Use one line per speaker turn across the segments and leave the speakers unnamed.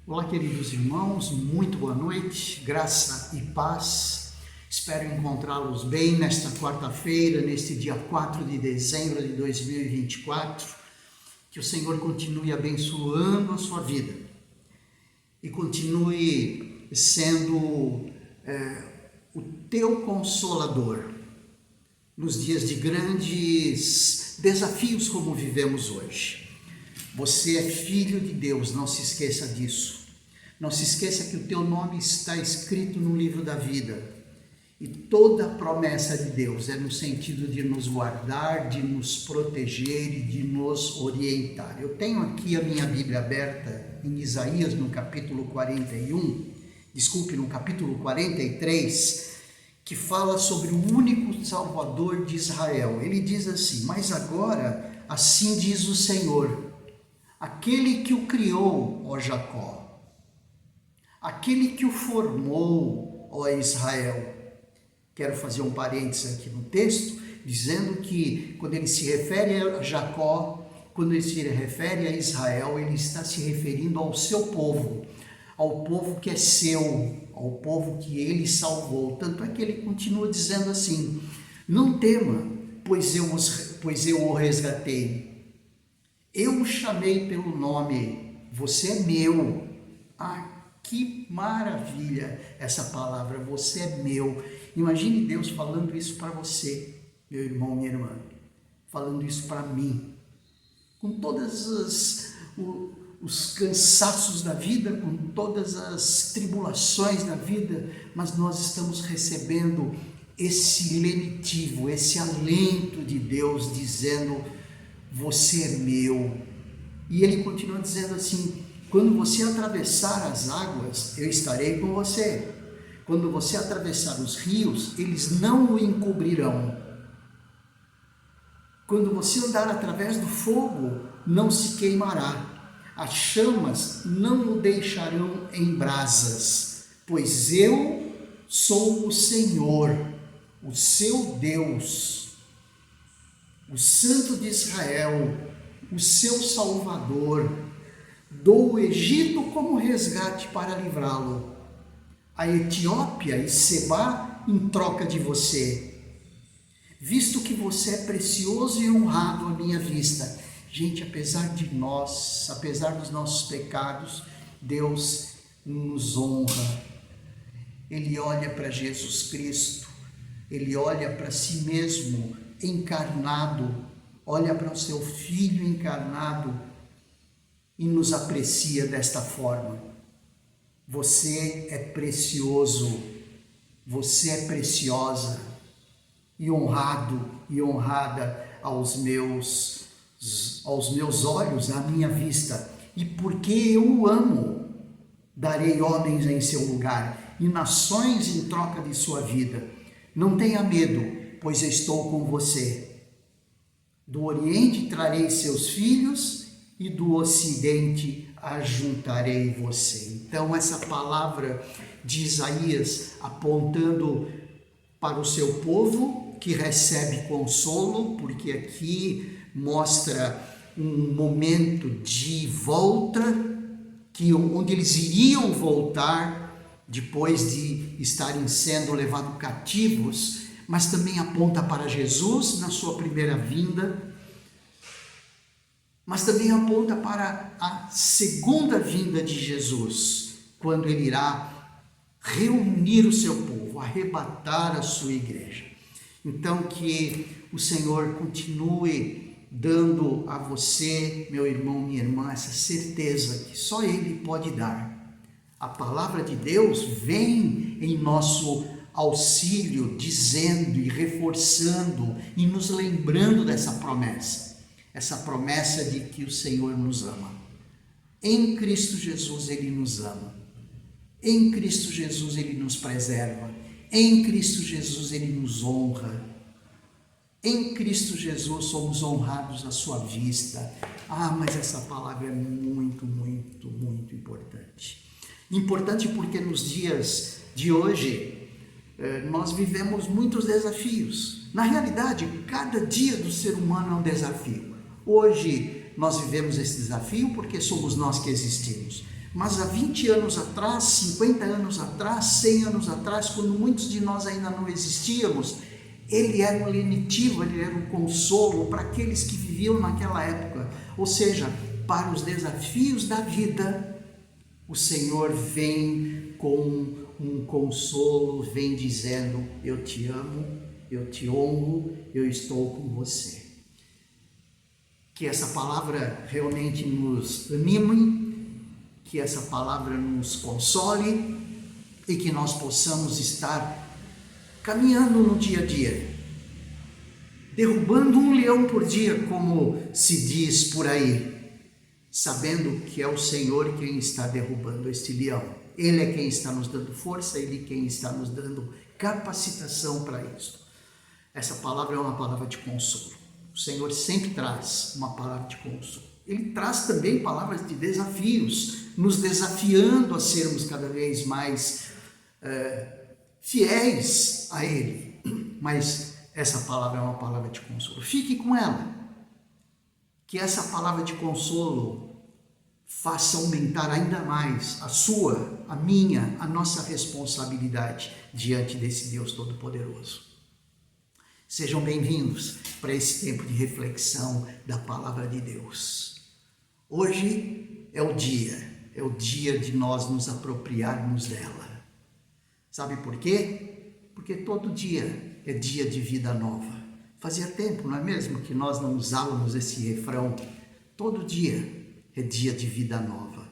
Olá, queridos irmãos, muito boa noite, graça e paz. Espero encontrá-los bem nesta quarta-feira, neste dia 4 de dezembro de 2024. Que o Senhor continue abençoando a sua vida e continue sendo o teu consolador nos dias de grandes desafios como vivemos hoje. Você é filho de Deus, não se esqueça disso. Não se esqueça que o teu nome está escrito no livro da vida. E toda a promessa de Deus é no sentido de nos guardar, de nos proteger e de nos orientar. Eu tenho aqui a minha Bíblia aberta em Isaías, no capítulo 43, que fala sobre o único Salvador de Israel. Ele diz assim: mas agora, assim diz o Senhor, aquele que o criou, ó Jacó, aquele que o formou, ó Israel. Quero fazer um parênteses aqui no texto, dizendo que quando ele se refere a Jacó, quando ele se refere a Israel, ele está se referindo ao seu povo, ao povo que é seu, ao povo que ele salvou. Tanto é que ele continua dizendo assim: não tema, pois eu o resgatei. Eu o chamei pelo nome, você é meu. Ah, que maravilha essa palavra, você é meu. Imagine Deus falando isso para você, meu irmão, minha irmã, falando isso para mim, com todos os cansaços da vida, com todas as tribulações da vida, mas nós estamos recebendo esse lenitivo, esse alento de Deus dizendo: você é meu. E ele continua dizendo assim: quando você atravessar as águas, eu estarei com você. Quando você atravessar os rios, eles não o encobrirão. Quando você andar através do fogo, não se queimará. As chamas não o deixarão em brasas, pois eu sou o Senhor, o seu Deus, o Santo de Israel, o seu Salvador. Dou o Egito como resgate para livrá-lo, a Etiópia e Sebá em troca de você, visto que você é precioso e honrado à minha vista. Gente, apesar de nós, apesar dos nossos pecados, Deus nos honra. Ele olha para Jesus Cristo, ele olha para si mesmo encarnado, olha para o seu Filho encarnado e nos aprecia desta forma. Você é precioso, você é preciosa e honrado e honrada aos meus olhos, à minha vista. E porque eu o amo, darei homens em seu lugar e nações em troca de sua vida. Não tenha medo, pois eu estou com você. Do Oriente trarei seus filhos e do Ocidente ajuntarei você. Então, essa palavra de Isaías apontando para o seu povo que recebe consolo, porque aqui mostra um momento de volta, onde eles iriam voltar depois de estarem sendo levados cativos, mas também aponta para Jesus na sua primeira vinda, mas também aponta para a segunda vinda de Jesus, quando ele irá reunir o seu povo, arrebatar a sua igreja. Então, que o Senhor continue dando a você, meu irmão, minha irmã, essa certeza que só Ele pode dar. A palavra de Deus vem em nosso auxílio, dizendo e reforçando e nos lembrando dessa promessa. Essa promessa de que o Senhor nos ama. Em Cristo Jesus Ele nos ama. Em Cristo Jesus Ele nos preserva. Em Cristo Jesus Ele nos honra. Em Cristo Jesus somos honrados à sua vista. Ah, mas essa palavra é muito, muito, muito importante. Importante porque nos dias de hoje nós vivemos muitos desafios. Na realidade, cada dia do ser humano é um desafio. Hoje nós vivemos esse desafio porque somos nós que existimos. Mas há 20 anos atrás, 50 anos atrás, 100 anos atrás, quando muitos de nós ainda não existíamos, ele era um lenitivo, ele era um consolo para aqueles que viviam naquela época. Ou seja, para os desafios da vida, o Senhor vem com um consolo, vem dizendo: eu te amo, eu te honro, eu estou com você. Que essa palavra realmente nos anime, que essa palavra nos console e que nós possamos estar caminhando no dia a dia, derrubando um leão por dia, como se diz por aí, sabendo que é o Senhor quem está derrubando este leão. Ele é quem está nos dando força, Ele é quem está nos dando capacitação para isso. Essa palavra é uma palavra de consolo. O Senhor sempre traz uma palavra de consolo. Ele traz também palavras de desafios, nos desafiando a sermos cada vez mais fiéis a Ele. Mas essa palavra é uma palavra de consolo. Fique com ela. Que essa palavra de consolo faça aumentar ainda mais a sua, a minha, a nossa responsabilidade diante desse Deus Todo-Poderoso. Sejam bem-vindos para esse tempo de reflexão da palavra de Deus. Hoje é o dia de nós nos apropriarmos dela. Sabe por quê? Porque todo dia é dia de vida nova. Fazia tempo, não é mesmo, que nós não usávamos esse refrão? Todo dia é dia de vida nova,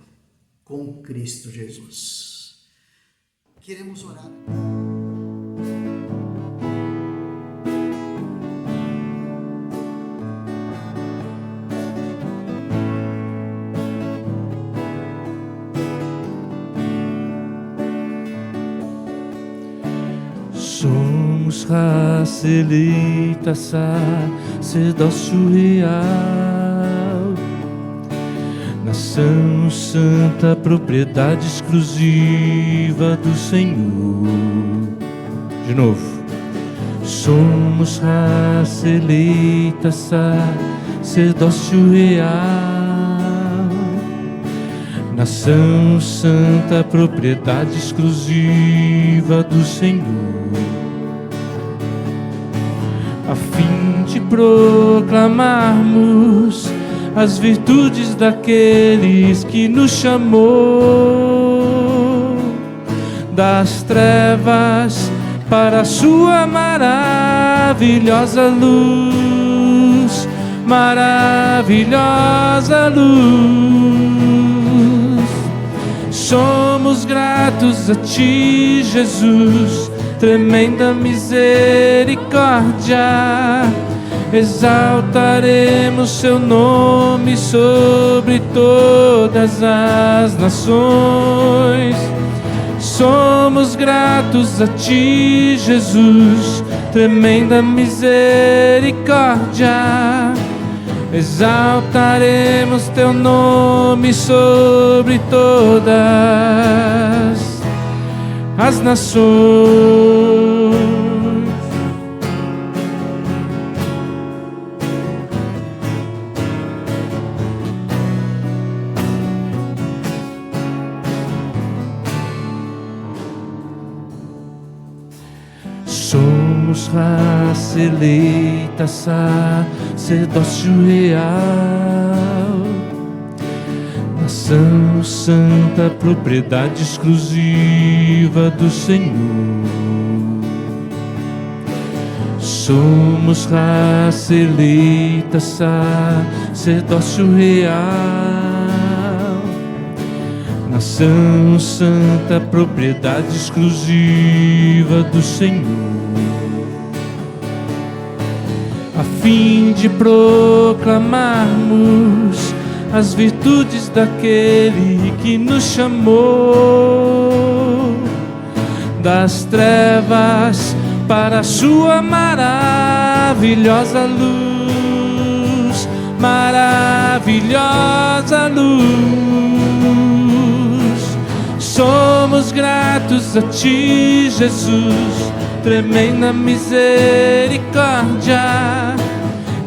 com Cristo Jesus. Queremos orar.
Somos raça eleita, sacerdócio real, nação santa, propriedade exclusiva do Senhor. De novo. Somos raça eleita, sacerdócio real, nação santa, propriedade exclusiva do Senhor, a fim de proclamarmos as virtudes daqueles que nos chamou das trevas para a sua maravilhosa luz, maravilhosa luz. Somos gratos a Ti, Jesus, tremenda misericórdia. Exaltaremos Seu nome sobre todas as nações. Somos gratos a Ti, Jesus, tremenda misericórdia. Exaltaremos Teu nome sobre todas as nações. Somos raça eleita, sacerdócio real, nação santa, propriedade exclusiva do Senhor. Somos raça eleita, sacerdócio real, nação santa, propriedade exclusiva do Senhor, a fim de proclamarmos as virtudes daquele que nos chamou das trevas para a sua maravilhosa luz, maravilhosa luz. Somos gratos a Ti, Jesus, tremenda misericórdia.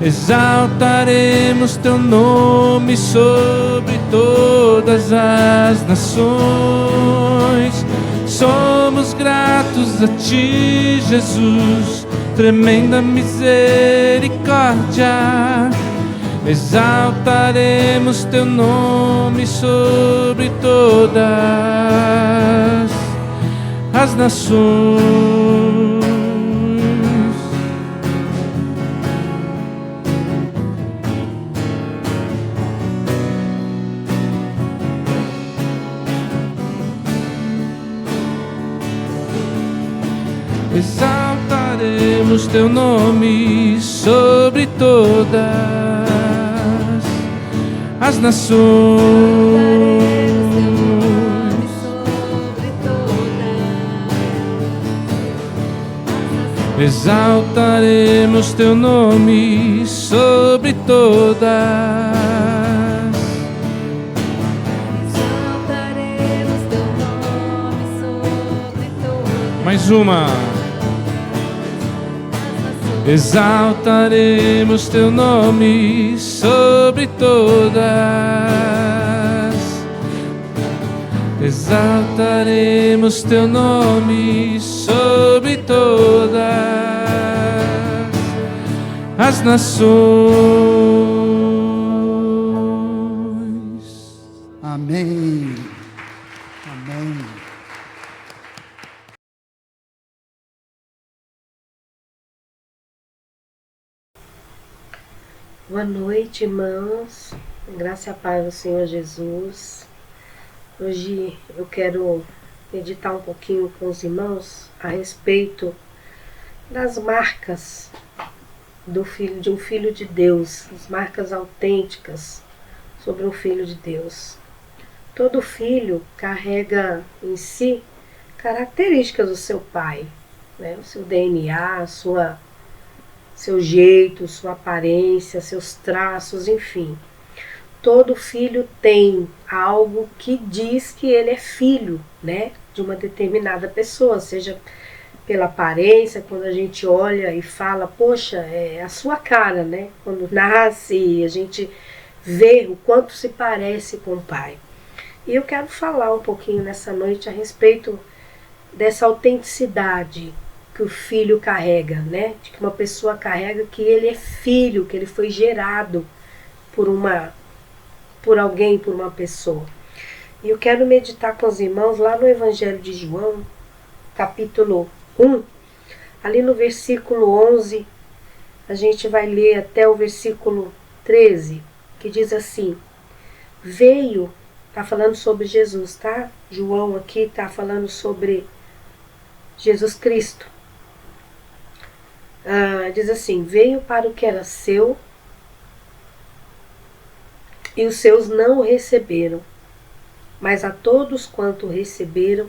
Exaltaremos teu nome sobre todas as nações. Somos gratos a ti, Jesus, tremenda misericórdia. Exaltaremos teu nome sobre todas as nações. Exaltaremos teu nome sobre todas as nações. Exaltaremos teu nome sobre todas. Exaltaremos teu nome sobre todas. Mais uma. Exaltaremos teu nome sobre todas. Exaltaremos teu nome sobre todas as nações.
Amém. Amém.
Boa noite, irmãos. Graça e a paz do Senhor Jesus. Hoje eu quero meditar um pouquinho com os irmãos a respeito das marcas de um filho de Deus, as marcas autênticas sobre um filho de Deus. Todo filho carrega em si características do seu pai, né? O seu DNA, seu jeito, sua aparência, seus traços, enfim. Todo filho tem algo que diz que ele é filho, né, de uma determinada pessoa, seja pela aparência, quando a gente olha e fala, poxa, é a sua cara, né? Quando nasce, a gente vê o quanto se parece com o pai. E eu quero falar um pouquinho nessa noite a respeito dessa autenticidade que o filho carrega, né? De que uma pessoa carrega que ele é filho, que ele foi gerado por alguém, por uma pessoa. E eu quero meditar com os irmãos lá no Evangelho de João, capítulo 1, ali no versículo 11, a gente vai ler até o versículo 13, que diz assim: veio, tá falando sobre Jesus, tá? João aqui tá falando sobre Jesus Cristo. Diz assim: veio para o que era seu, e os seus não o receberam, mas a todos quanto o receberam,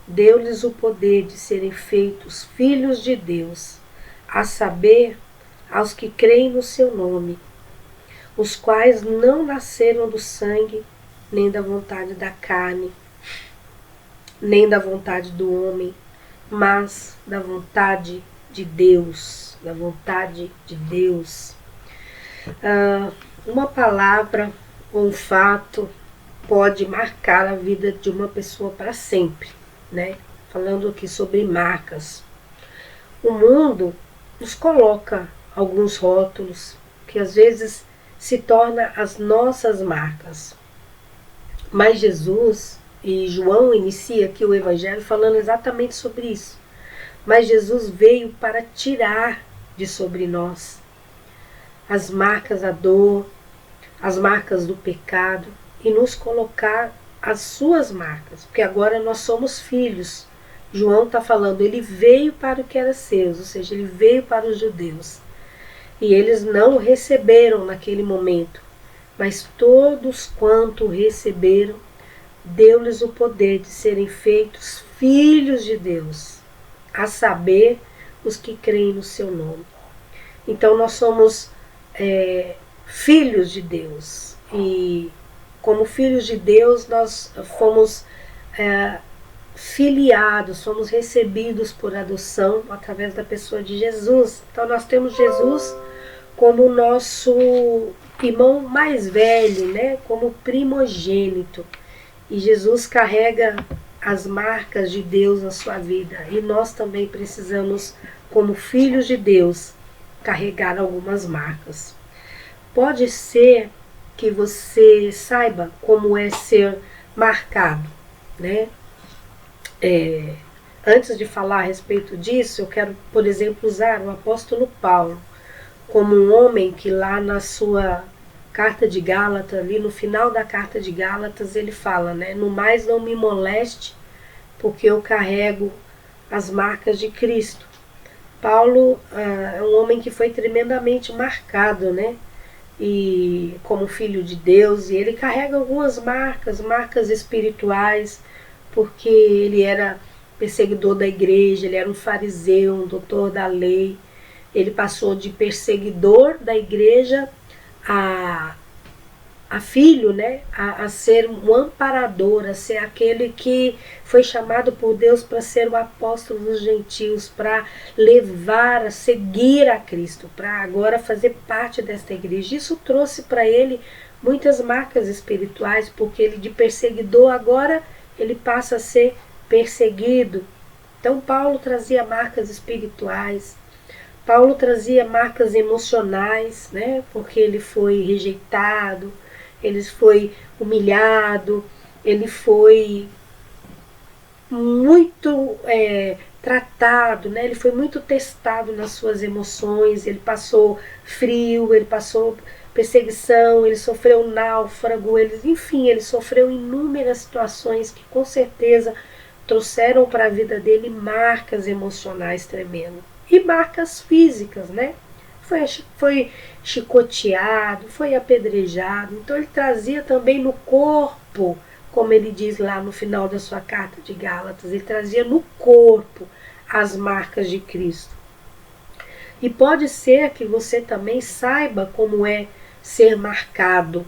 deu-lhes o poder de serem feitos filhos de Deus, a saber, aos que creem no seu nome, os quais não nasceram do sangue, nem da vontade da carne, nem da vontade do homem, mas da vontade de Deus, da vontade de Deus. Uma palavra ou um fato pode marcar a vida de uma pessoa para sempre, né? Falando aqui sobre marcas. O mundo nos coloca alguns rótulos que às vezes se tornam as nossas marcas. Mas Jesus, e João inicia aqui o Evangelho falando exatamente sobre isso. Mas Jesus veio para tirar de sobre nós as marcas da dor, as marcas do pecado e nos colocar as suas marcas, porque agora nós somos filhos. João está falando, ele veio para o que era seus, ou seja, ele veio para os judeus. E eles não o receberam naquele momento, mas todos quanto o receberam, deu-lhes o poder de serem feitos filhos de Deus, a saber, os que creem no seu nome. Então nós somos filhos de Deus, e como filhos de Deus nós fomos filiados, fomos recebidos por adoção através da pessoa de Jesus. Então nós temos Jesus como o nosso irmão mais velho, né? Como primogênito. E Jesus carrega as marcas de Deus na sua vida. E nós também precisamos, como filhos de Deus, carregar algumas marcas. Pode ser que você saiba como é ser marcado, né? Antes de falar a respeito disso, eu quero, por exemplo, usar o apóstolo Paulo como um homem que lá na sua carta de Gálatas, ali no final da carta de Gálatas, ele fala, né? No mais não me moleste, porque eu carrego as marcas de Cristo. Paulo é um homem que foi tremendamente marcado, né? E como filho de Deus, e ele carrega algumas marcas espirituais, porque ele era perseguidor da igreja, ele era um fariseu, um doutor da lei. Ele passou de perseguidor da igreja a filho, né? A ser um amparador, a ser aquele que foi chamado por Deus para ser o apóstolo dos gentios, para levar, a seguir a Cristo, para agora fazer parte desta igreja. Isso trouxe para ele muitas marcas espirituais, porque ele de perseguidor agora ele passa a ser perseguido. Então Paulo trazia marcas espirituais. Paulo trazia marcas emocionais, né? Porque ele foi rejeitado, ele foi humilhado, ele foi muito tratado, né? Ele foi muito testado nas suas emoções, ele passou frio, ele passou perseguição, ele sofreu náufrago, enfim, ele sofreu inúmeras situações que com certeza trouxeram para a vida dele marcas emocionais tremendas. E marcas físicas, né? Foi chicoteado, foi apedrejado. Então ele trazia também no corpo, como ele diz lá no final da sua carta de Gálatas, ele trazia no corpo as marcas de Cristo. E pode ser que você também saiba como é ser marcado,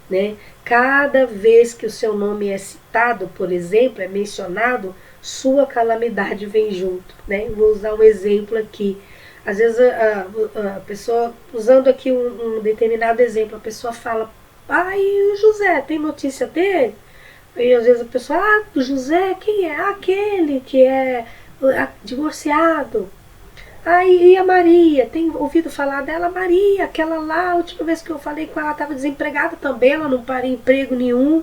né? Cada vez que o seu nome é citado, por exemplo, é mencionado, sua calamidade vem junto, né? Vou usar um exemplo aqui. Às vezes a pessoa, usando aqui um determinado exemplo, a pessoa fala, e o José, tem notícia dele? E às vezes a pessoa, o José, quem é? Aquele que é divorciado. E a Maria, tem ouvido falar dela? Maria, aquela lá, a última vez que eu falei com ela, estava desempregada também, ela não para emprego nenhum.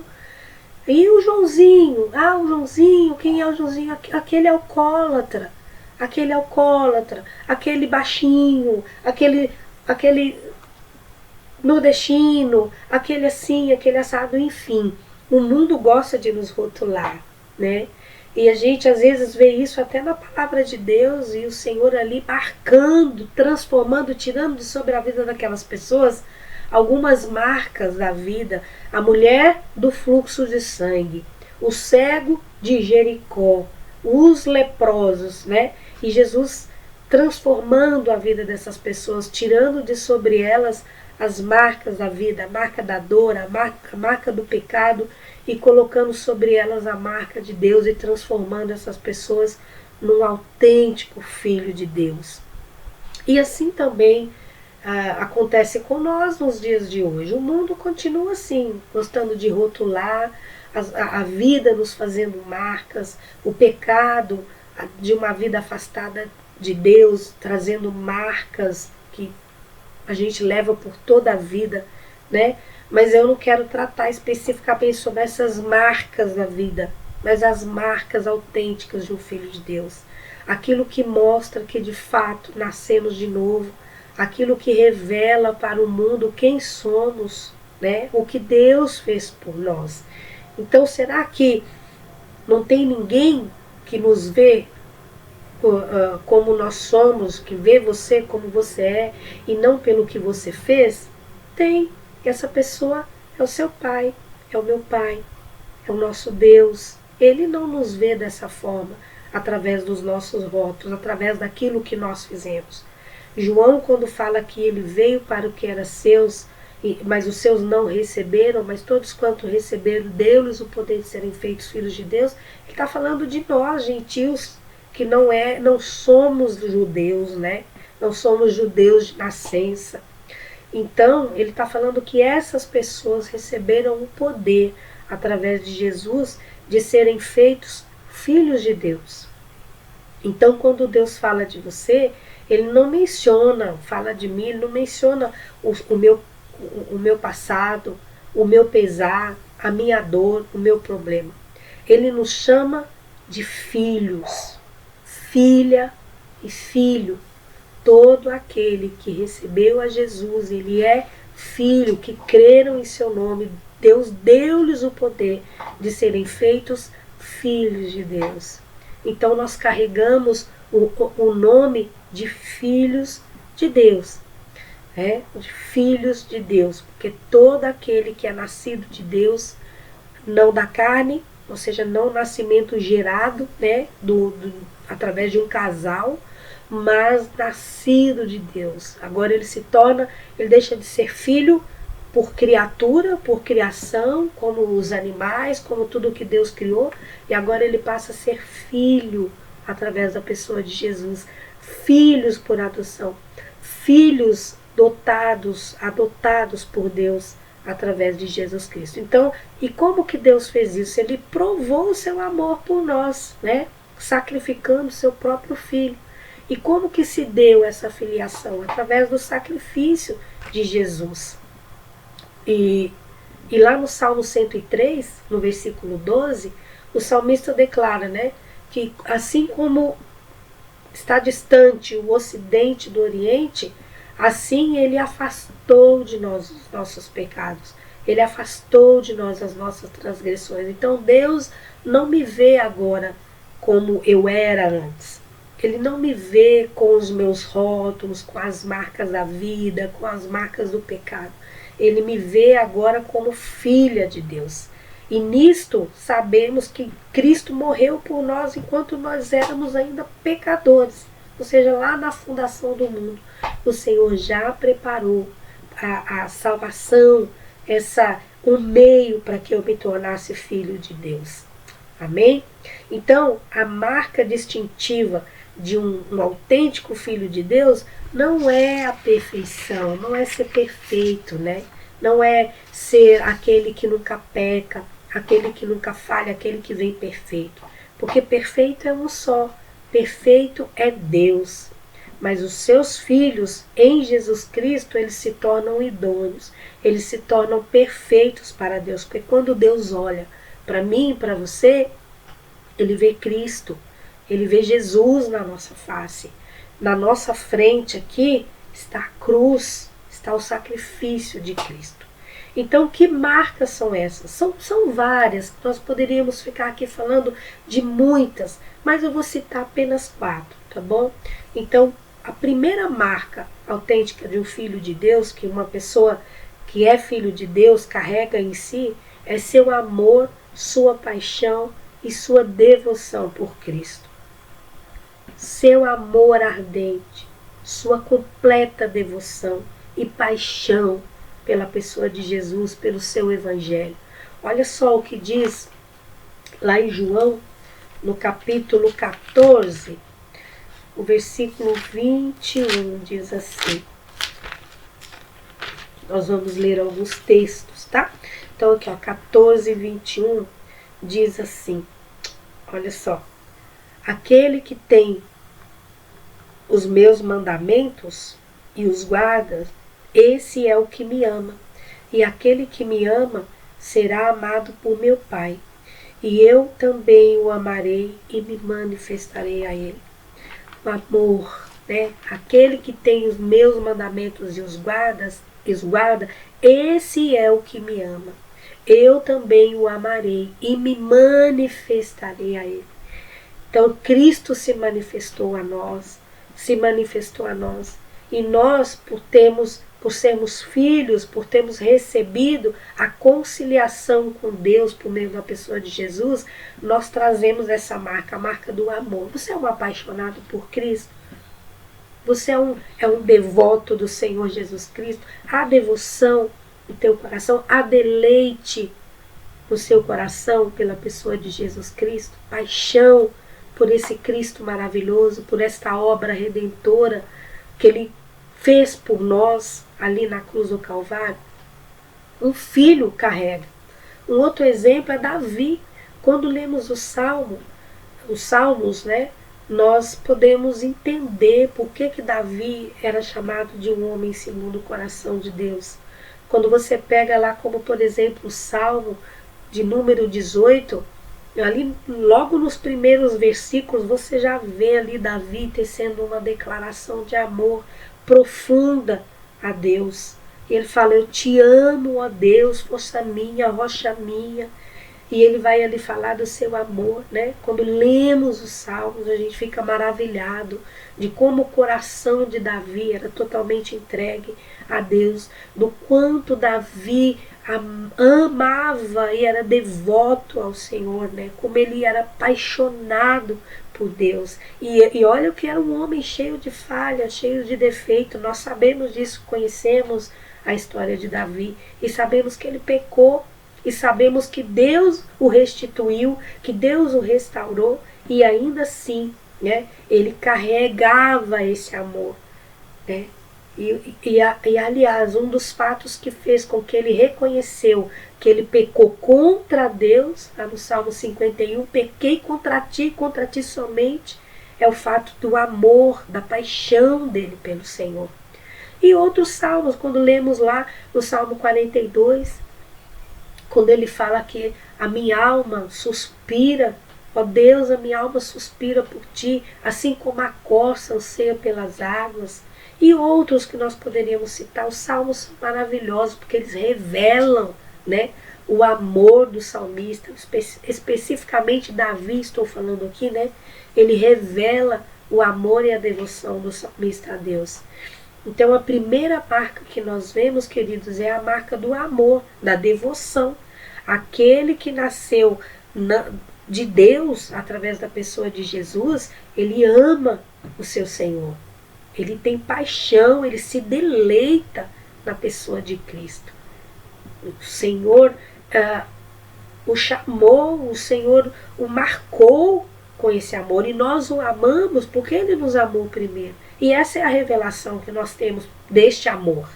E o Joãozinho? O Joãozinho, quem é o Joãozinho? Aquele alcoólatra, aquele baixinho, aquele nordestino, aquele assim, aquele assado, enfim. O mundo gosta de nos rotular, né? E a gente às vezes vê isso até na palavra de Deus, e o Senhor ali marcando, transformando, tirando de sobre a vida daquelas pessoas algumas marcas da vida. A mulher do fluxo de sangue, o cego de Jericó, os leprosos, né? E Jesus transformando a vida dessas pessoas, tirando de sobre elas as marcas da vida, a marca da dor, a marca do pecado, e colocando sobre elas a marca de Deus e transformando essas pessoas num autêntico filho de Deus. E assim também acontece com nós nos dias de hoje. O mundo continua assim, gostando de rotular, a vida nos fazendo marcas, o pecado de uma vida afastada de Deus, trazendo marcas que a gente leva por toda a vida, né? Mas eu não quero tratar especificamente sobre essas marcas da vida, mas as marcas autênticas de um filho de Deus. Aquilo que mostra que de fato nascemos de novo, aquilo que revela para o mundo quem somos, né? O que Deus fez por nós. Então, será que não tem ninguém que nos vê como nós somos, que vê você como você é e não pelo que você fez? Tem. Essa pessoa é o seu pai, é o meu pai, é o nosso Deus. Ele não nos vê dessa forma, através dos nossos votos, através daquilo que nós fizemos. João, quando fala que ele veio para o que era seus, mas os seus não receberam, mas todos quanto receberam, deu-lhes o poder de serem feitos filhos de Deus, ele está falando de nós, gentios, que não somos judeus, né? Não somos judeus de nascença. Então, ele está falando que essas pessoas receberam o poder, através de Jesus, de serem feitos filhos de Deus. Então, quando Deus fala de você, ele não menciona, fala de mim, ele não menciona o meu passado, o meu pesar, a minha dor, o meu problema. Ele nos chama de filhos, filha e filho. Todo aquele que recebeu a Jesus, ele é filho, que creram em seu nome. Deus deu-lhes o poder de serem feitos filhos de Deus. Então nós carregamos o nome de filhos de Deus, de filhos de Deus, porque todo aquele que é nascido de Deus, não da carne, ou seja, não nascimento gerado, através de um casal, mas nascido de Deus. Agora ele deixa de ser filho por criatura, por criação, como os animais, como tudo que Deus criou, e agora ele passa a ser filho através da pessoa de Jesus, filhos por adoção, filhos adotados por Deus através de Jesus Cristo. Então, e como que Deus fez isso? Ele provou o seu amor por nós, sacrificando o seu próprio filho. E como que se deu essa filiação? Através do sacrifício de Jesus. E lá no Salmo 103, no versículo 12, o salmista declara, que assim como está distante o ocidente do oriente, assim ele afastou de nós os nossos pecados. Ele afastou de nós as nossas transgressões. Então Deus não me vê agora como eu era antes. Ele não me vê com os meus rótulos, com as marcas da vida, com as marcas do pecado. Ele me vê agora como filha de Deus. E nisto sabemos que Cristo morreu por nós enquanto nós éramos ainda pecadores. Ou seja, lá na fundação do mundo, o Senhor já preparou a salvação, um meio para que eu me tornasse filho de Deus. Amém? Então, a marca distintiva de um autêntico filho de Deus não é a perfeição, não é ser perfeito, não é ser aquele que nunca peca, aquele que nunca falha, aquele que vem perfeito. Porque perfeito é um só, perfeito é Deus. Mas os seus filhos em Jesus Cristo, eles se tornam idôneos, eles se tornam perfeitos para Deus. Porque quando Deus olha para mim e para você, ele vê Cristo. Ele vê Jesus na nossa face. Na nossa frente aqui está a cruz, está o sacrifício de Cristo. Então, que marcas são essas? São várias, nós poderíamos ficar aqui falando de muitas, mas eu vou citar apenas 4, tá bom? Então, a primeira marca autêntica de um filho de Deus, que uma pessoa que é filho de Deus carrega em si, é seu amor, sua paixão e sua devoção por Cristo. Seu amor ardente, sua completa devoção e paixão pela pessoa de Jesus, pelo seu evangelho. Olha só o que diz lá em João, no capítulo 14, o versículo 21, diz assim. Nós vamos ler alguns textos, tá? Então aqui, 14, 21, diz assim, olha só. Aquele que tem os meus mandamentos e os guarda, esse é o que me ama. E aquele que me ama será amado por meu Pai. E eu também o amarei e me manifestarei a ele. O amor, Aquele que tem os meus mandamentos e os guarda, esse é o que me ama. Eu também o amarei e me manifestarei a ele. Então Cristo se manifestou a nós, e nós, por sermos filhos, por termos recebido a conciliação com Deus por meio da pessoa de Jesus, nós trazemos essa marca, a marca do amor. Você é um apaixonado por Cristo? Você é um devoto do Senhor Jesus Cristo? Há devoção no teu coração? Há deleite no seu coração pela pessoa de Jesus Cristo? Paixão por esse Cristo maravilhoso, por esta obra redentora que Ele fez por nós ali na cruz do Calvário, um filho carrega. Um outro exemplo é Davi. Quando lemos os Salmos, né, nós podemos entender por que Davi era chamado de um homem segundo o coração de Deus. Quando você pega lá como, por exemplo, o Salmo de número 18, ali logo nos primeiros versículos você já vê ali Davi tecendo uma declaração de amor profunda a Deus. Ele fala: eu te amo, ó Deus, força minha, rocha minha. E ele vai ali falar do seu amor, né? Quando lemos os Salmos, a gente fica maravilhado de como o coração de Davi era totalmente entregue a Deus, do quanto Davi amava e era devoto ao Senhor, né? Como ele era apaixonado por Deus. E olha que era um homem cheio de falhas, cheio de defeito. Nós sabemos disso, conhecemos a história de Davi e sabemos que ele pecou. E sabemos que Deus o restituiu, que Deus o restaurou, e ainda assim, né, ele carregava esse amor, né? Aliás, um dos fatos que fez com que ele reconheceu que ele pecou contra Deus, lá no Salmo 51, pequei contra ti somente, é o fato do amor, da paixão dele pelo Senhor. E outros salmos, quando lemos lá no Salmo 42, quando ele fala que a minha alma suspira, ó Deus, a minha alma suspira por ti, assim como a corça anseia pelas águas. E outros que nós poderíamos citar. Os salmos são maravilhosos porque eles revelam, né, o amor do salmista, especificamente Davi, estou falando aqui, né? Ele revela o amor e a devoção do salmista a Deus. Então a primeira marca que nós vemos, queridos, é a marca do amor, da devoção. Aquele que nasceu de Deus, através da pessoa de Jesus, ele ama o seu Senhor. Ele tem paixão, ele se deleita na pessoa de Cristo. O Senhor o chamou, o Senhor o marcou com esse amor. E nós o amamos porque ele nos amou primeiro. E essa é a revelação que nós temos deste amor.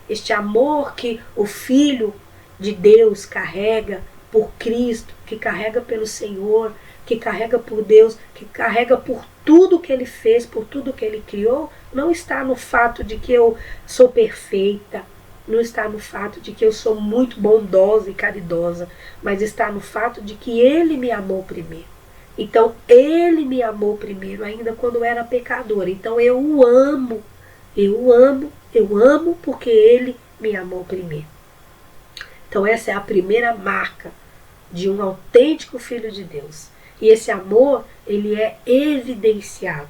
Este amor que o Filho de Deus carrega por Cristo, que carrega pelo Senhor, que carrega por Deus, que carrega por tudo que Ele fez, por tudo que Ele criou, não está no fato de que eu sou perfeita, não está no fato de que eu sou muito bondosa e caridosa, mas está no fato de que Ele me amou primeiro. Então, Ele me amou primeiro, ainda quando eu era pecadora. Então, eu o amo, eu amo porque Ele me amou primeiro. Então, essa é a primeira marca de um autêntico Filho de Deus. E esse amor, ele é evidenciado.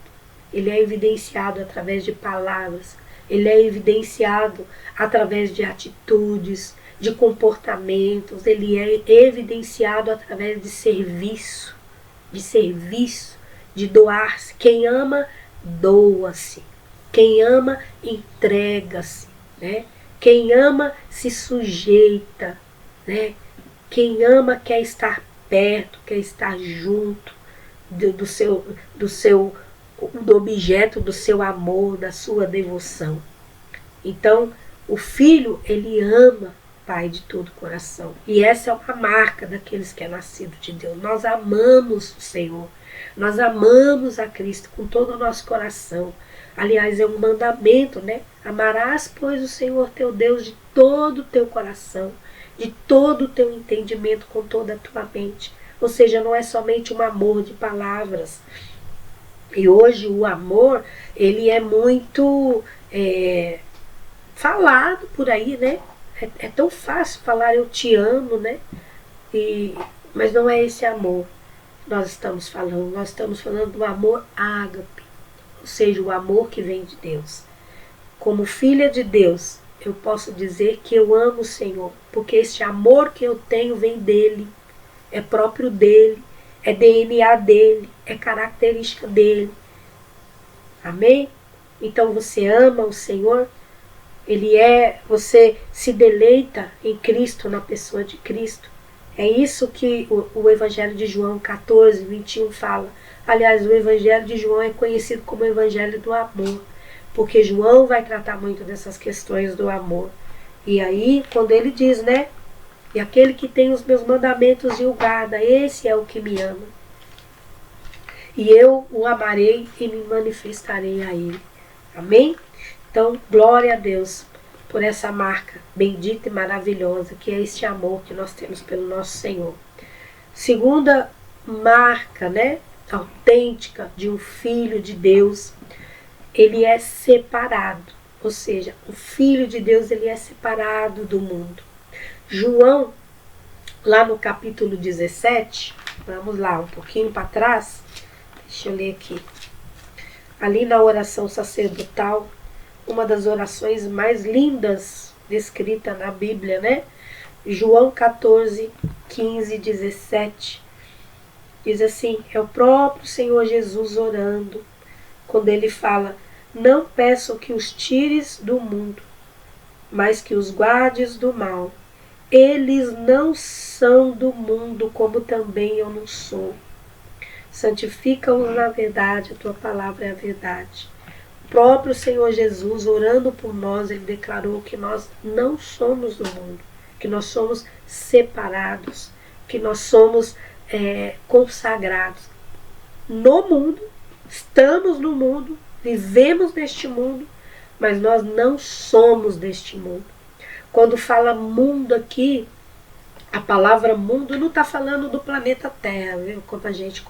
Ele é evidenciado através de palavras, ele é evidenciado através de atitudes, de comportamentos, ele é evidenciado através de serviço, de doar-se. Quem ama, doa-se. Quem ama, entrega-se, né? Quem ama, se sujeita, né? Quem ama quer estar perto, quer estar junto do objeto do seu amor, da sua devoção. Então, o filho, ele ama o Pai de todo o coração. E essa é uma marca daqueles que é nascido de Deus. Nós amamos o Senhor. Nós amamos a Cristo com todo o nosso coração. Aliás, é um mandamento, né? Amarás, pois, o Senhor teu Deus de todo o teu coração, de todo o teu entendimento, com toda a tua mente. Ou seja, não é somente um amor de palavras. E hoje o amor, ele é muito falado por aí, né? É tão fácil falar eu te amo, né? Mas não é esse amor que nós estamos falando. Nós estamos falando do amor ágape, ou seja, o amor que vem de Deus. Como filha de Deus, eu posso dizer que eu amo o Senhor, porque este amor que eu tenho vem dele, é próprio dele, é DNA dele, é característica dele. Amém? Então você ama o Senhor, você se deleita em Cristo, na pessoa de Cristo. É isso que o Evangelho de João 14, 21 fala. Aliás, o Evangelho de João é conhecido como o Evangelho do amor, porque João vai tratar muito dessas questões do amor. E aí, quando ele diz, né? E aquele que tem os meus mandamentos e o guarda, esse é o que me ama. E eu o amarei e me manifestarei a ele. Amém? Então, glória a Deus por essa marca bendita e maravilhosa, que é este amor que nós temos pelo nosso Senhor. Segunda marca, né, autêntica de um filho de Deus, ele é separado. Ou seja, o filho de Deus, ele é separado do mundo. João, lá no capítulo 17, vamos lá, um pouquinho para trás, deixa eu ler aqui. Ali na oração sacerdotal, uma das orações mais lindas descrita na Bíblia, né? João 14, 15, 17. Diz assim, é o próprio Senhor Jesus orando, quando ele fala, não peço que os tires do mundo, mas que os guardes do mal. Eles não são do mundo, como também eu não sou. Santifica-os na verdade, a tua palavra é a verdade. O próprio Senhor Jesus, orando por nós, ele declarou que nós não somos do mundo, que nós somos separados, que nós somos consagrados no mundo, estamos no mundo, vivemos neste mundo, mas nós não somos deste mundo. Quando fala mundo aqui, a palavra mundo não está falando do planeta Terra, viu? Como a gente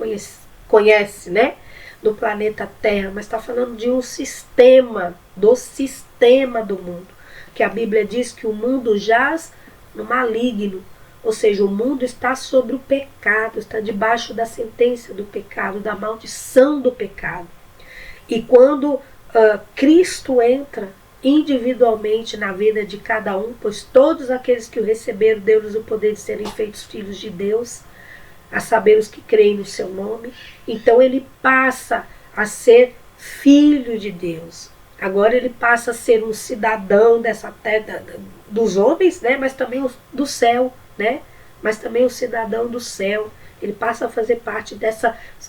conhece, né? Do planeta Terra, mas está falando de um sistema, do sistema do mundo. Que a Bíblia diz que o mundo jaz no maligno, ou seja, o mundo está sobre o pecado, está debaixo da sentença do pecado, da maldição do pecado. E quando Cristo entra individualmente na vida de cada um, pois todos aqueles que o receberam, deu-lhes o poder de serem feitos filhos de Deus, a saber os que creem no seu nome. Então ele passa a ser filho de Deus. Agora ele passa a ser um cidadão dessa terra, dos homens, né? Mas também do céu, né? Mas também um cidadão do céu. Ele passa a fazer parte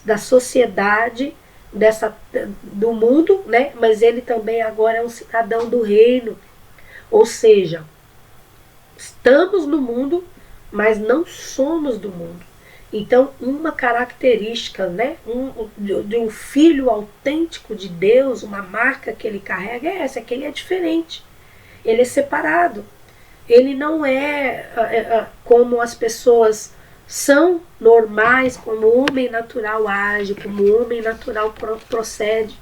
da sociedade, do mundo, né? Mas ele também agora é um cidadão do reino. Ou seja, estamos no mundo, mas não somos do mundo. Então, uma característica, né, de um filho autêntico de Deus, uma marca que ele carrega é essa, que ele é diferente. Ele é separado. Ele não é como as pessoas são normais, como o homem natural age, como o homem natural procede.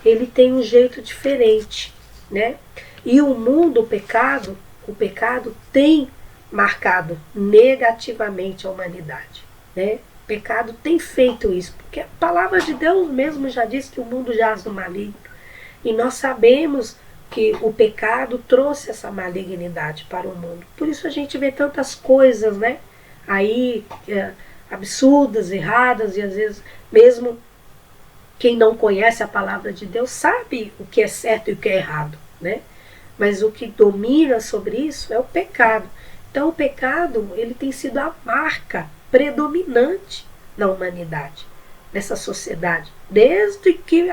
Ele tem um jeito diferente, né? E o mundo, o pecado tem marcado negativamente a humanidade, né? O pecado tem feito isso, porque a palavra de Deus mesmo já diz que o mundo jaz no maligno. E nós sabemos que o pecado trouxe essa malignidade para o mundo. Por isso a gente vê tantas coisas, né? Aí absurdas, erradas, e às vezes mesmo quem não conhece a palavra de Deus sabe o que é certo e o que é errado, né? Mas o que domina sobre isso é o pecado. Então o pecado, ele tem sido a marca predominante na humanidade, nessa sociedade. Desde que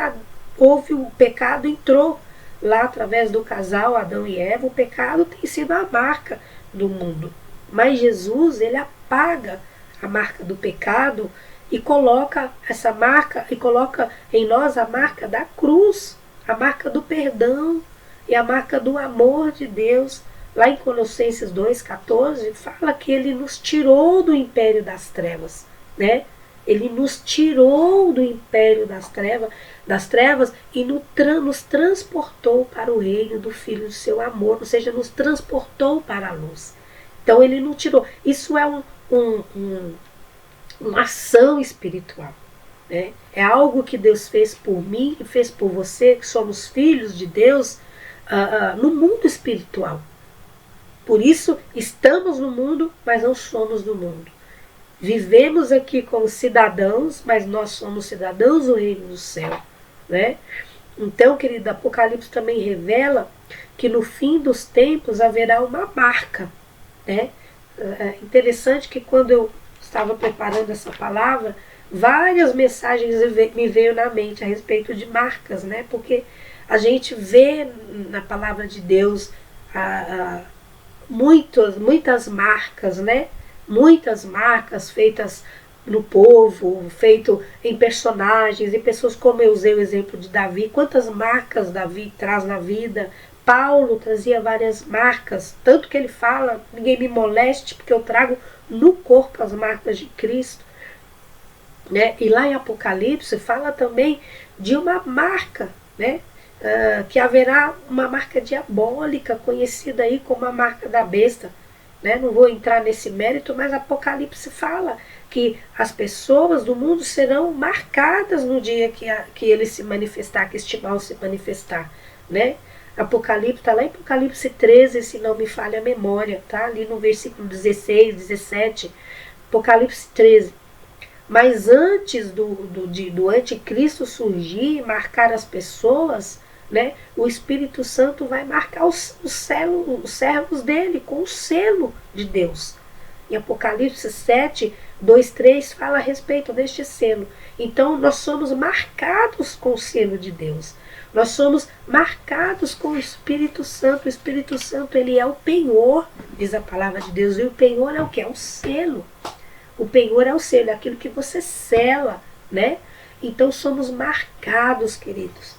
houve o pecado, entrou lá através do casal Adão e Eva, o pecado tem sido a marca do mundo. Mas Jesus, ele apaga a marca do pecado e coloca essa marca, e coloca em nós a marca da cruz, a marca do perdão e a marca do amor de Deus. Lá em Colossenses 2,14, fala que ele nos tirou do império das trevas, né? Ele nos tirou do império das trevas e nos transportou para o reino do Filho do seu amor, ou seja, nos transportou para a luz. Então ele não tirou. Isso é uma ação espiritual, né? É algo que Deus fez por mim e fez por você, que somos filhos de Deus, no mundo espiritual. Por isso estamos no mundo, mas não somos do mundo. Vivemos aqui como cidadãos, mas nós somos cidadãos do reino do céu, né? Então, querido, Apocalipse também revela que no fim dos tempos haverá uma marca, né? É interessante que quando eu estava preparando essa palavra, várias mensagens me veio na mente a respeito de marcas, né? Porque A gente vê na palavra de Deus muitas marcas, né? Muitas marcas feitas no povo, feito em personagens, em pessoas, como eu usei o exemplo de Davi. Quantas marcas Davi traz na vida? Paulo trazia várias marcas, tanto que ele fala, ninguém me moleste, porque eu trago no corpo as marcas de Cristo, né? E lá em Apocalipse fala também de uma marca, né? Que haverá uma marca diabólica, conhecida aí como a marca da besta, né? Não vou entrar nesse mérito, mas Apocalipse fala que as pessoas do mundo serão marcadas no dia que ele se manifestar, que este mal se manifestar, né? Apocalipse, está lá em Apocalipse 13, se não me falha a memória, tá? Ali no versículo 16, 17, Apocalipse 13. Mas antes do anticristo surgir e marcar as pessoas, né, o Espírito Santo vai marcar os servos dele com o selo de Deus. Em Apocalipse 7, 2, 3 fala a respeito deste selo. Então nós somos marcados com o selo de Deus. Nós somos marcados com o Espírito Santo. O Espírito Santo, ele é o penhor, diz a palavra de Deus. E o penhor é o que? É o selo. O penhor é o selo, é aquilo que você sela, né? Então somos marcados, queridos.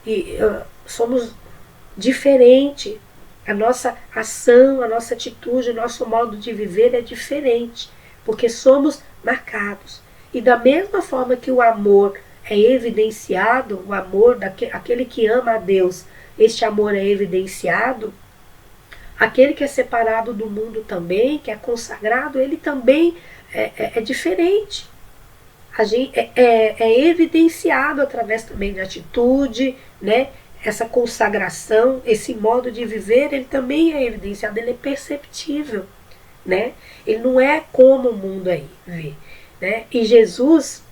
E somos diferentes. A nossa ação, a nossa atitude, o nosso modo de viver é diferente. Porque somos marcados. E da mesma forma que o amor é evidenciado, o amor daquele que ama a Deus, este amor é evidenciado, aquele que é separado do mundo também, que é consagrado, ele também é diferente. É evidenciado através também de atitude, né? Essa consagração, esse modo de viver, ele também é evidenciado, ele é perceptível, né? Ele não é como o mundo aí vê, né? E Jesus,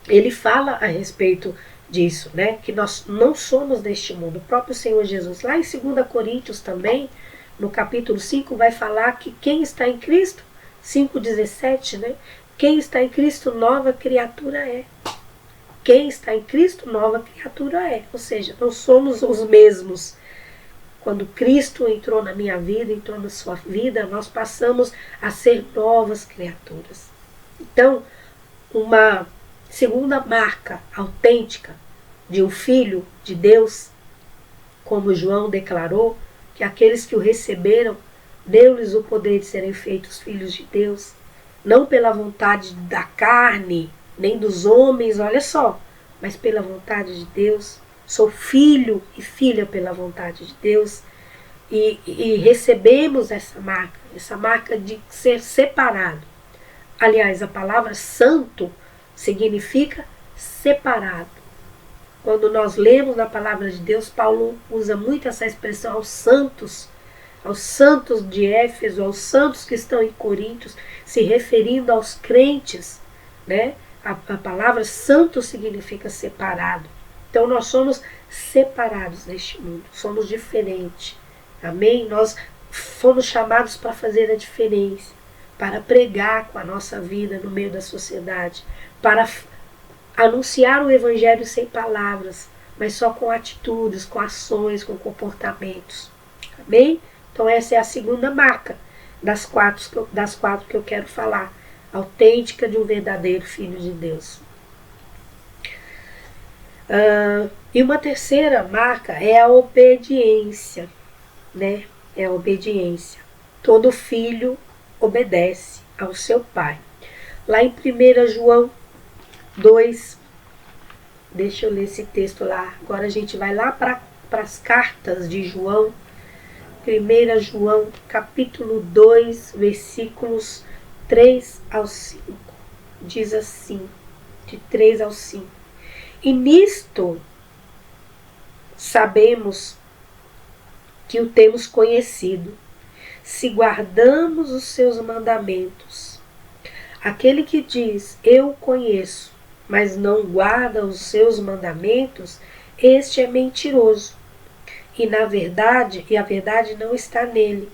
ele fala a respeito disso, né? Que nós não somos deste mundo. O próprio Senhor Jesus, lá em 2 Coríntios também, no capítulo 5, vai falar que quem está em Cristo, 5,17, né? Quem está em Cristo, nova criatura é. Quem está em Cristo, nova criatura é. Ou seja, não somos os mesmos. Quando Cristo entrou na minha vida, entrou na sua vida, nós passamos a ser novas criaturas. Então, uma segunda marca autêntica de um filho de Deus, como João declarou, que aqueles que o receberam, deu-lhes o poder de serem feitos filhos de Deus, não pela vontade da carne, nem dos homens, olha só, mas pela vontade de Deus. Sou filho e filha pela vontade de Deus. E recebemos essa marca de ser separado. Aliás, a palavra santo significa separado. Quando nós lemos na palavra de Deus, Paulo usa muito essa expressão aos santos de Éfeso, aos santos que estão em Coríntios, se referindo aos crentes, né? A palavra santo significa separado. Então nós somos separados deste mundo, somos diferentes. Amém? Nós fomos chamados para fazer a diferença, para pregar com a nossa vida no meio da sociedade, para anunciar o Evangelho sem palavras, mas só com atitudes, com ações, com comportamentos. Amém? Então essa é a segunda marca das quatro que eu quero falar. Autêntica de um verdadeiro filho de Deus. E uma terceira marca é a obediência, né? É a obediência. Todo filho obedece ao seu pai. Lá em 1 João 2, deixa eu ler esse texto lá. Agora a gente vai lá para as cartas de João. 1 João, capítulo 2, versículos 3 ao 5. Diz assim, de 3 ao 5. E nisto sabemos que o temos conhecido, se guardamos os seus mandamentos. Aquele que diz, eu o conheço, mas não guarda os seus mandamentos, este é mentiroso. E a verdade não está nele.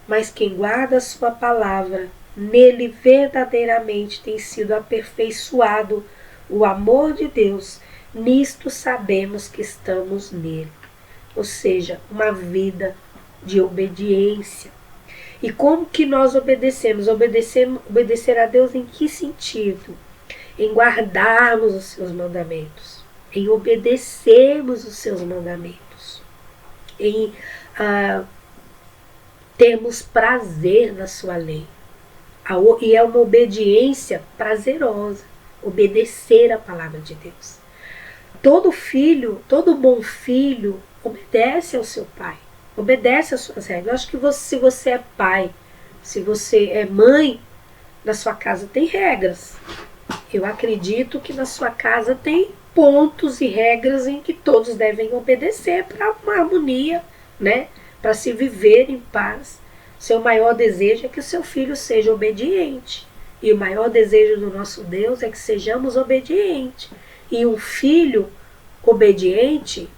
Mas quem guarda a sua palavra, nele verdadeiramente tem sido aperfeiçoado o amor de Deus. nisto sabemos que estamos nele. Ou seja, uma vida de obediência. E como que nós obedecemos? Obedecer a Deus em que sentido? Em guardarmos os seus mandamentos, em obedecermos os seus mandamentos, em termos prazer na sua lei. E é uma obediência prazerosa, obedecer a palavra de Deus. Todo filho, todo bom filho, obedece ao seu pai, obedece às suas regras. Eu acho que se você é pai, se você é mãe, na sua casa tem regras. Eu acredito que na sua casa tem pontos e regras em que todos devem obedecer para uma harmonia, né? Para se viver em paz. Seu maior desejo é que o seu filho seja obediente. E o maior desejo do nosso Deus é que sejamos obedientes. E um filho obediente,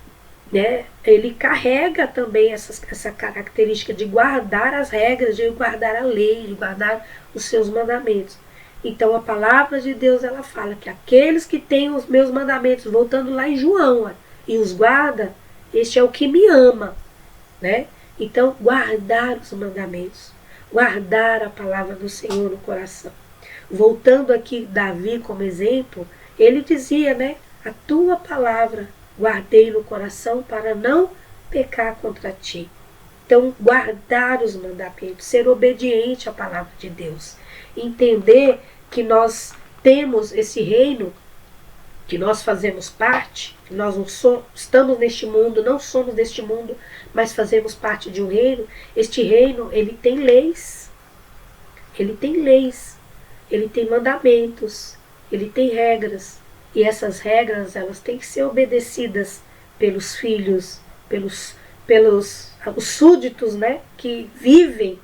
né, ele carrega também essa característica de guardar as regras, de guardar a lei, de guardar os seus mandamentos. Então a palavra de Deus, ela fala que aqueles que têm os meus mandamentos, voltando lá em João, e os guarda, este é o que me ama, né? Então guardar os mandamentos, guardar a palavra do Senhor no coração. Voltando aqui Davi como exemplo, ele dizia, né? A tua palavra guardei no coração para não pecar contra ti. Então guardar os mandamentos, ser obediente à palavra de Deus. Entender que nós temos esse reino, que nós fazemos parte, que nós não estamos neste mundo, não somos deste mundo, mas fazemos parte de um reino. Este reino, ele tem leis, ele tem mandamentos, ele tem regras, e essas regras, elas têm que ser obedecidas pelos filhos, pelos os súditos, né, que vivem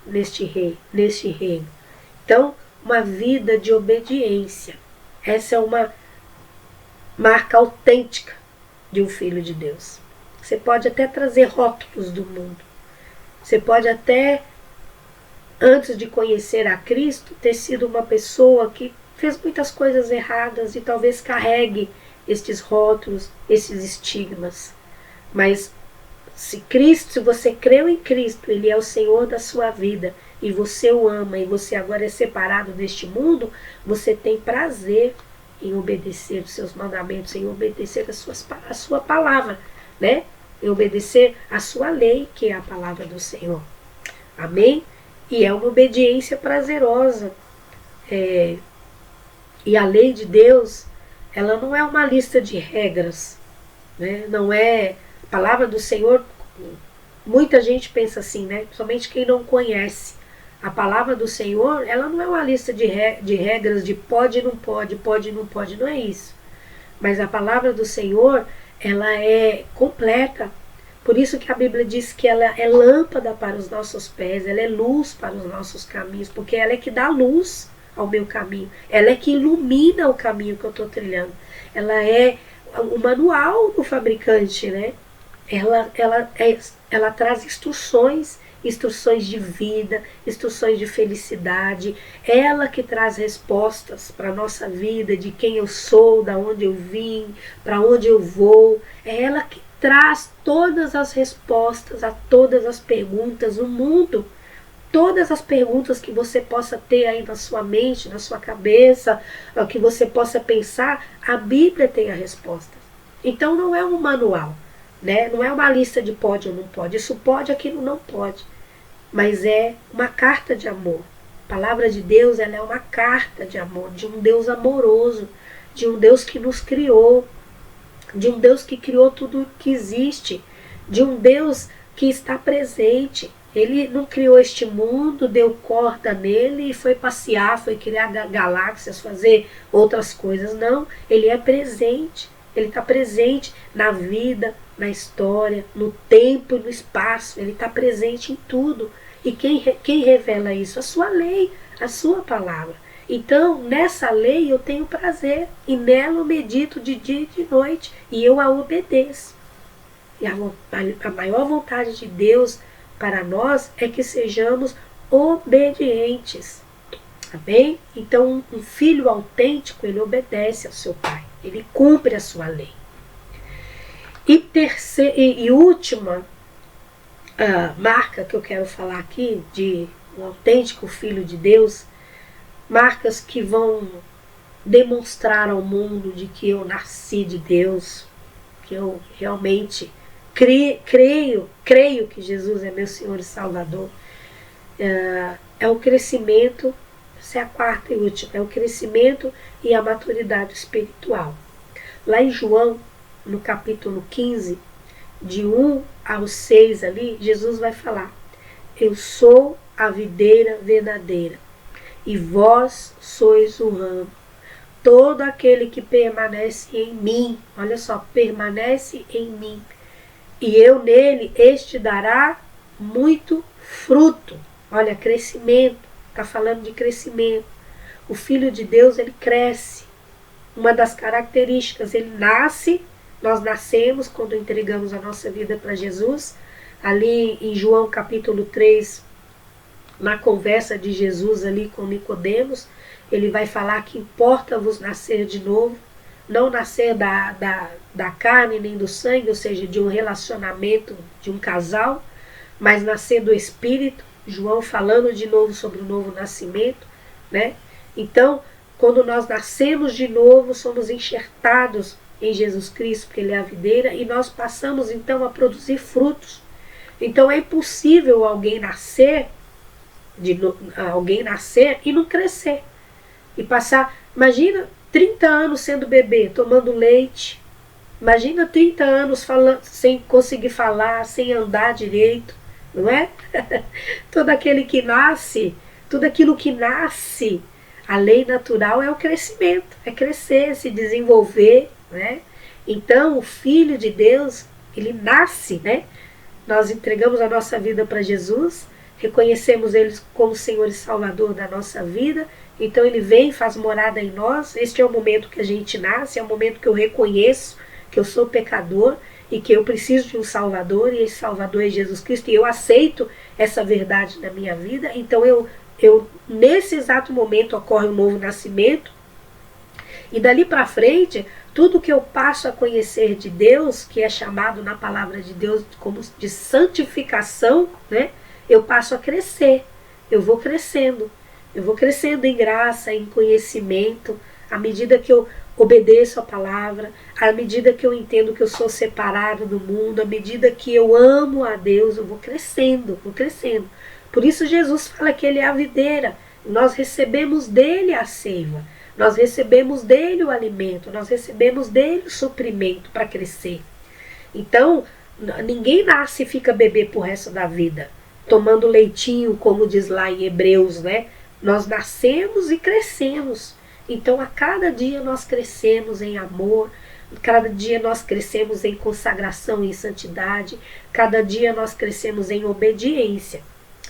neste reino. Então, uma vida de obediência. Essa é uma marca autêntica de um filho de Deus. Você pode até trazer rótulos do mundo. Você pode até, antes de conhecer a Cristo, ter sido uma pessoa que fez muitas coisas erradas e talvez carregue estes rótulos, esses estigmas. Mas se você creu em Cristo, Ele é o Senhor da sua vida, e você o ama, e você agora é separado deste mundo, você tem prazer em obedecer os seus mandamentos, em obedecer a sua palavra, né? Em obedecer a sua lei, que é a palavra do Senhor. Amém? E é uma obediência prazerosa. E a lei de Deus, ela não é uma lista de regras, né? Não é a palavra do Senhor. Muita gente pensa assim, né? Somente quem não conhece. A palavra do Senhor, ela não é uma lista de regras de pode e não pode, pode e não pode, não é isso. Mas a palavra do Senhor, ela é completa. Por isso que a Bíblia diz que ela é lâmpada para os nossos pés, ela é luz para os nossos caminhos, porque ela é que dá luz ao meu caminho, ela é que ilumina o caminho que eu estou trilhando. Ela é o manual do fabricante, né? Ela traz instruções de vida, instruções de felicidade. Ela que traz respostas para a nossa vida, de quem eu sou, da onde eu vim, para onde eu vou. É ela que traz todas as respostas a todas as perguntas do mundo. Todas as perguntas que você possa ter aí na sua mente, na sua cabeça, que você possa pensar, a Bíblia tem a resposta. Então não é um manual, né? Não é uma lista de pode ou não pode. Isso pode, aquilo não pode. Mas é uma carta de amor. A palavra de Deus, ela é uma carta de amor, de um Deus amoroso, de um Deus que nos criou, de um Deus que criou tudo que existe, de um Deus que está presente. Ele não criou este mundo, deu corda nele e foi passear, foi criar galáxias, fazer outras coisas. Não, ele é presente. Ele está presente na vida, na história, no tempo e no espaço. Ele está presente em tudo. E quem revela isso? A sua lei, a sua palavra. Então, nessa lei eu tenho prazer. E nela eu medito de dia e de noite. E eu a obedeço. E a maior vontade de Deus para nós é que sejamos obedientes. Amém? Então, um filho autêntico, ele obedece ao seu pai. Ele cumpre a sua lei. E última marca que eu quero falar aqui de um autêntico filho de Deus, marcas que vão demonstrar ao mundo de que eu nasci de Deus, que eu realmente creio que Jesus é meu Senhor e Salvador, é o crescimento. Essa é a quarta e última, é o crescimento e a maturidade espiritual. Lá em João, no capítulo 15, de 1 ao 6 ali, Jesus vai falar: eu sou a videira verdadeira, e vós sois o ramo. Todo aquele que permanece em mim, olha só, permanece em mim, e eu nele, este dará muito fruto. Olha, crescimento, está falando de crescimento. O Filho de Deus, ele cresce. Uma das características, ele nasce, nós nascemos quando entregamos a nossa vida para Jesus. Ali em João capítulo 3, na conversa de Jesus ali com Nicodemos, ele vai falar que importa-vos nascer de novo, não nascer da carne nem do sangue, ou seja, de um relacionamento de um casal, mas nascer do Espírito. João falando de novo sobre o novo nascimento, né? Então, quando nós nascemos de novo, somos enxertados em Jesus Cristo, porque Ele é a videira, e nós passamos então a produzir frutos. Então é impossível alguém nascer e não crescer. E passar, imagina 30 anos sendo bebê, tomando leite. Imagina 30 anos sem conseguir falar, sem andar direito, não é? Tudo aquilo que nasce, a lei natural é o crescimento, é crescer, se desenvolver, né? Então o Filho de Deus, ele nasce, né? Nós entregamos a nossa vida para Jesus, reconhecemos Ele como Senhor e Salvador da nossa vida, então Ele vem e faz morada em nós. Este é o momento que a gente nasce, é o momento que eu reconheço que eu sou pecador e que eu preciso de um Salvador, e esse Salvador é Jesus Cristo, e eu aceito essa verdade na minha vida. Então nesse exato momento ocorre um novo nascimento, e dali para frente, tudo que eu passo a conhecer de Deus, que é chamado na palavra de Deus como de santificação, né? Eu passo a crescer, eu vou crescendo em graça, em conhecimento, à medida que eu obedeço a palavra, à medida que eu entendo que eu sou separado do mundo, à medida que eu amo a Deus, eu vou crescendo. Por isso Jesus fala que Ele é a videira, nós recebemos dele a seiva, nós recebemos dele o alimento, nós recebemos dele o suprimento para crescer. Então, ninguém nasce e fica bebê pro resto da vida, tomando leitinho, como diz lá em Hebreus, né? Nós nascemos e crescemos. Então, a cada dia nós crescemos em amor, cada dia nós crescemos em consagração e em santidade, cada dia nós crescemos em obediência.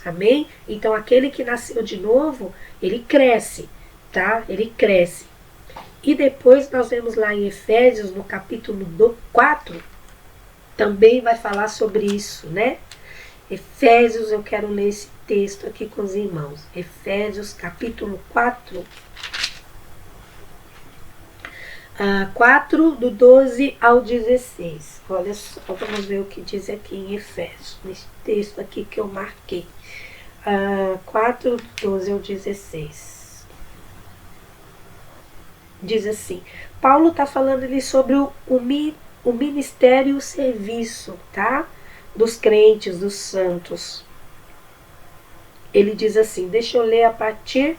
Amém? Então, aquele que nasceu de novo, ele cresce, tá? Ele cresce. E depois nós vemos lá em Efésios, no capítulo 4, também vai falar sobre isso, né? Efésios, eu quero ler esse texto aqui com os irmãos. Efésios, capítulo 4. 4, do 12 ao 16. Olha só, vamos ver o que diz aqui em Efésios, nesse texto aqui que eu marquei. 4, do 12 ao 16. Diz assim, Paulo está falando ali sobre o ministério e o serviço, tá? Dos crentes, dos santos. Ele diz assim, deixa eu ler a partir...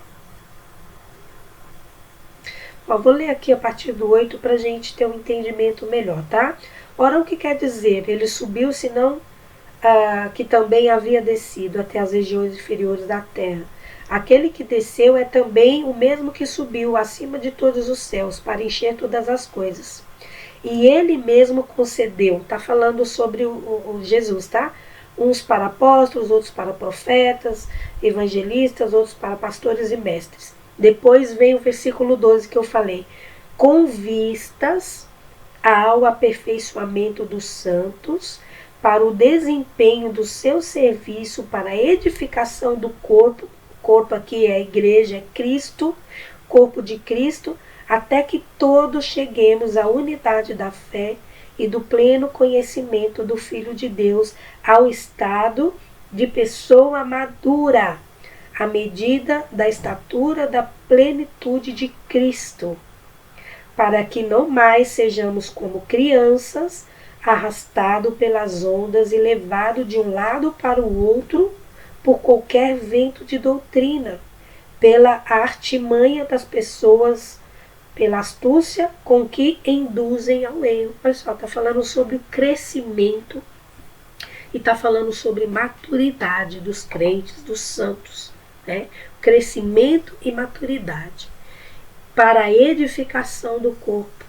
vou ler aqui a partir do 8 para a gente ter um entendimento melhor, tá? Ora, o que quer dizer? Ele subiu, senão que também havia descido até as regiões inferiores da terra. Aquele que desceu é também o mesmo que subiu acima de todos os céus, para encher todas as coisas. E ele mesmo concedeu, está falando sobre o Jesus, tá? Uns para apóstolos, outros para profetas, evangelistas, outros para pastores e mestres. Depois vem o versículo 12 que eu falei. Com vistas ao aperfeiçoamento dos santos, para o desempenho do seu serviço, para a edificação do corpo. O corpo aqui é a igreja, é Cristo, corpo de Cristo, até que todos cheguemos à unidade da fé e do pleno conhecimento do Filho de Deus, ao estado de pessoa madura, à medida da estatura da plenitude de Cristo, para que não mais sejamos como crianças, arrastados pelas ondas e levados de um lado para o outro por qualquer vento de doutrina, pela artimanha das pessoas, pela astúcia com que induzem ao erro. Olha só, está falando sobre o crescimento e está falando sobre maturidade dos crentes, dos santos, né? Crescimento e maturidade para a edificação do corpo,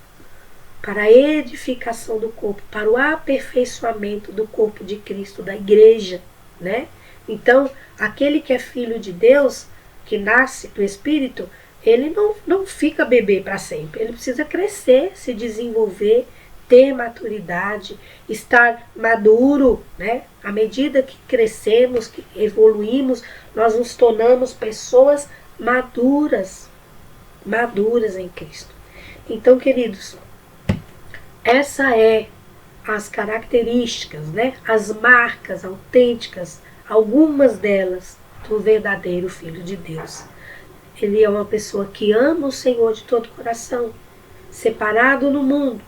para a edificação do corpo, para o aperfeiçoamento do corpo de Cristo, da igreja, né? Então, aquele que é filho de Deus, que nasce do Espírito, ele não fica bebê para sempre. Ele precisa crescer, se desenvolver, ter maturidade, estar maduro, né? À medida que crescemos, que evoluímos, nós nos tornamos pessoas maduras em Cristo. Então, queridos, essa é as características, né? As marcas autênticas, algumas delas, do verdadeiro Filho de Deus. Ele é uma pessoa que ama o Senhor de todo o coração, separado no mundo,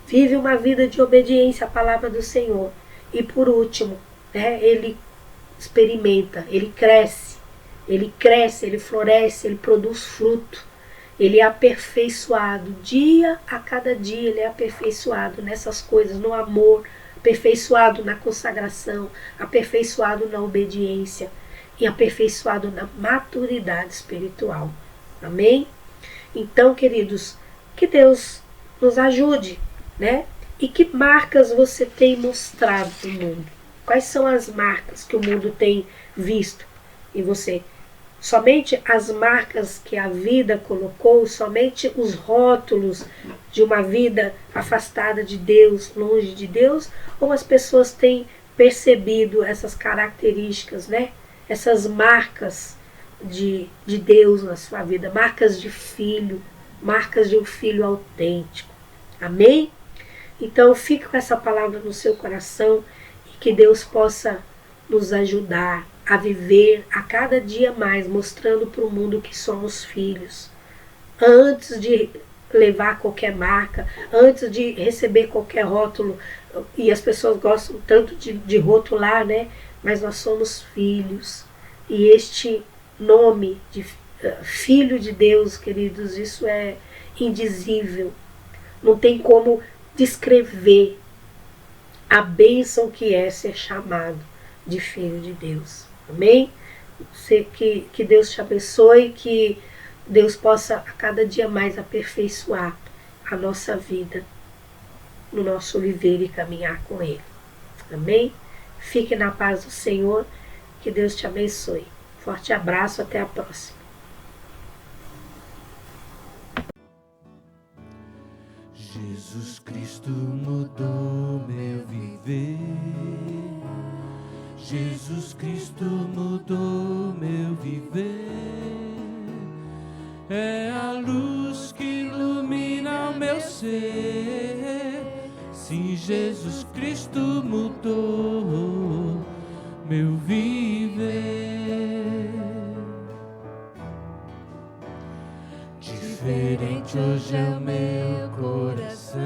vive uma vida de obediência à palavra do Senhor. E por último, né, ele experimenta, ele cresce, ele floresce, ele produz fruto. Ele é aperfeiçoado, dia a cada dia ele é aperfeiçoado nessas coisas, no amor, aperfeiçoado na consagração, aperfeiçoado na obediência e aperfeiçoado na maturidade espiritual. Amém? Então, queridos, que Deus nos ajude, né? E que marcas você tem mostrado no mundo? Quais são as marcas que o mundo tem visto em você? Somente as marcas que a vida colocou, somente os rótulos de uma vida afastada de Deus, longe de Deus, ou as pessoas têm percebido essas características, né? Essas marcas de Deus na sua vida, marcas de filho, marcas de um filho autêntico. Amém? Então fique com essa palavra no seu coração e que Deus possa nos ajudar a viver a cada dia mais, mostrando para o mundo que somos filhos. Antes de levar qualquer marca, antes de receber qualquer rótulo, e as pessoas gostam tanto de rotular, né? Mas nós somos filhos. E este nome de Filho de Deus, queridos, isso é indizível. Não tem como descrever a bênção que é ser chamado de Filho de Deus. Amém? Que Deus te abençoe, que Deus possa a cada dia mais aperfeiçoar a nossa vida, no nosso viver e caminhar com Ele. Amém? Fique na paz do Senhor, que Deus te abençoe. Forte abraço, até a próxima.
Jesus Cristo mudou meu viver. Jesus Cristo mudou meu viver. É a luz que ilumina o meu ser. Sim, Jesus Cristo mudou meu viver. Diferente hoje é o meu coração.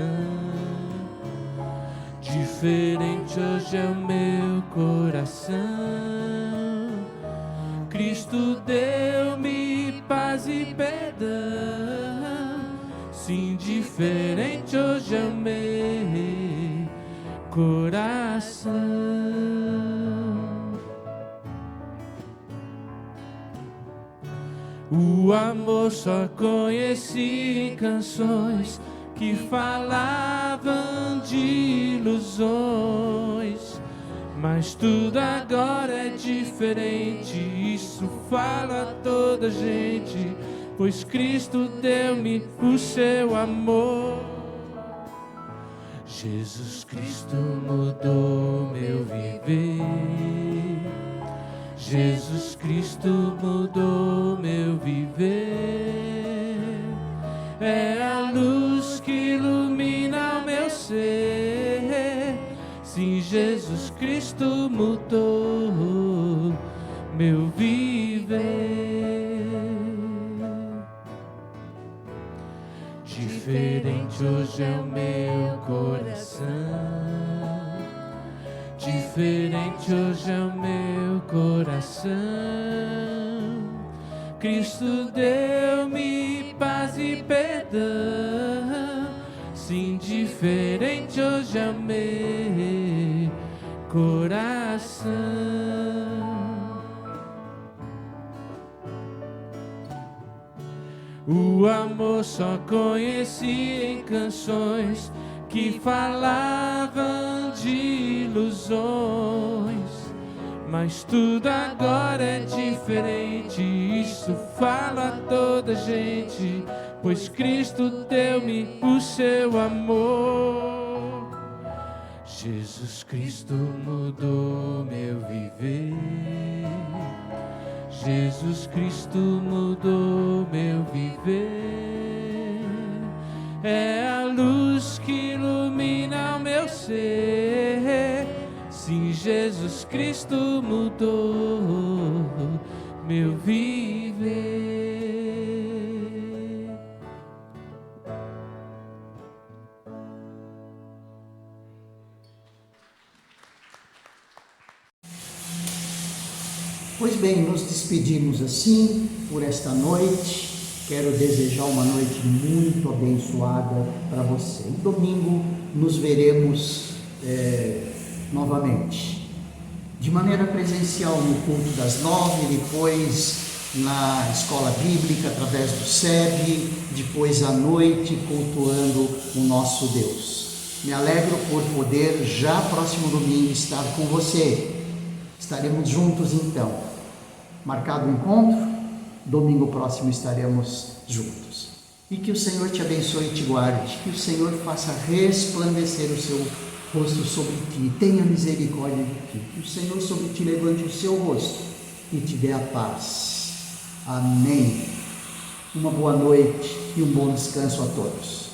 Diferente hoje é o meu coração. Cristo deu-me paz e perdão. Sim, diferente hoje é o meu coração. O amor só conheci em canções que falavam de ilusões, mas tudo agora é diferente. Isso fala a toda gente, pois Cristo deu-me o seu amor. Jesus Cristo mudou meu viver. Jesus Cristo mudou meu viver. é a luz que ilumina o meu ser. Sim, Jesus Cristo mudou meu viver. Diferente hoje é o meu coração, diferente hoje é o meu coração. Cristo deu-me paz e perdão. Sim, diferente hoje é o meu coração. O amor só conheci em canções que falavam de ilusões. Mas tudo agora é diferente, isso fala a toda gente, pois Cristo deu-me o seu amor. Jesus Cristo mudou meu viver. Jesus Cristo mudou meu viver. É a luz que ilumina o meu ser. Sim, Jesus Cristo mudou meu viver.
Pois bem, nos despedimos assim por esta noite. Quero desejar uma noite muito abençoada para você. E domingo nos veremos novamente, de maneira presencial no culto das 9, depois na escola bíblica através do SEB, depois à noite cultuando o nosso Deus. Me alegro por poder já próximo domingo estar com você. Estaremos juntos então. Marcado o encontro, domingo próximo estaremos juntos. E que o Senhor te abençoe e te guarde, que o Senhor faça resplandecer o seu rosto sobre ti, tenha misericórdia de ti, que o Senhor sobre ti levante o seu rosto e te dê a paz. Amém. Uma boa noite e um bom descanso a todos.